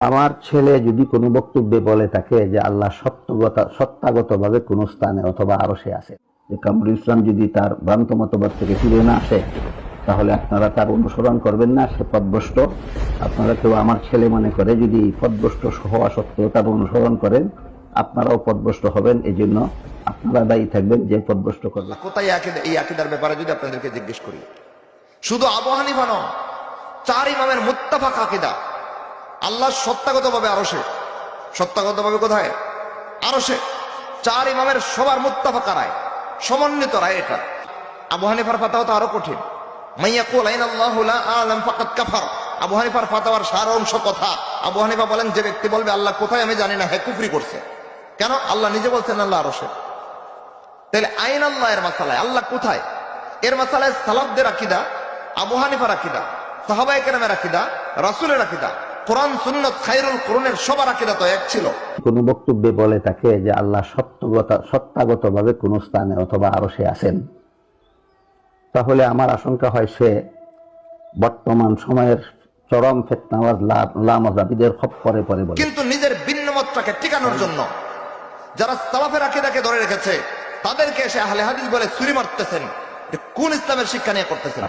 আমার ছেলে যদি কোনো বক্তব্যে বলে থাকে যে আল্লাহ সত্তাগতভাবে কোনো স্থানে অথবা আরশে আছে, যে কামরুল ইসলাম যদি তার ভ্রান্ত মতবাদ থেকে ফিরে না আসে, তাহলে আপনারা তার অনুসরণ করবেন না, সে পথভ্রষ্ট। আপনারা কেউ আমার ছেলে মনে করে যদি পথভ্রষ্ট হওয়া সত্ত্বেও তার অনুসরণ করেন, আপনারাও পথভ্রষ্ট হবেন। এই জন্য আপনারা দায়ী থাকবেন যে পথভ্রষ্ট করবে। কোথায় এই আকীদার ব্যাপারে যদি আপনাদেরকে জিজ্ঞেস করি, শুধু আবু হানিফা নয়, 4 ইমামের মুত্তাফাক আকীদা আল্লাহ সত্তাগতভাবে আরশে। সত্তাগতভাবে কোথায়? আরশে। 4 ইমামের সবার মুত্তাফাক রায়, সমন্বিত রায় এটা। আবু হানিফার ফাতাওয়া তো আরো কঠিন। মাইয়াকুল আইনাল্লাহু লা আ'লাম ফাকাদ কাফার। আবু হানিফার ফাতাওয়ার সার অংশ কথা। আবু হানিফা বলেন, যে ব্যক্তি বলবে আল্লাহ কোথায় আমি জানি না, হে কুফরি করছে। কেন? আল্লাহ নিজে বলছেন আল্লাহ আরশে। তাহলে আইন আল্লাহ এর মাসালায় আল্লাহ কোথায়, এর মাসালায় সালাফদের আকীদা, আবু হানিফার আকীদা, সাহাবায়ে কেরামের আকীদা, রাসূলের আকীদা, কোরআন সুন্নাত খায়রুল কুরআনের সবার আকীদা তো এক ছিল। কোনো বক্তব্যে বলে থাকে যে আল্লাহ সত্তাগতভাবে কোনো স্থানে অথবা আরশে আছেন, তাহলে আমার আশঙ্কা হয় সে বর্তমান সময়ের চরম ফিতনাওয়াজ লামাযাবিদের খপ্পরে পড়ে বলে। কিন্তু নিজের ভিন্নমতটাকে টিকানোর জন্য যারা সালাফের আকীদাকে ধরে রেখেছে, তাদেরকে এসে আহলে হাদিস বলে ছুরি মারতেছেন। কোন ইসলামের শিক্ষা নিয়ে করতেছেন?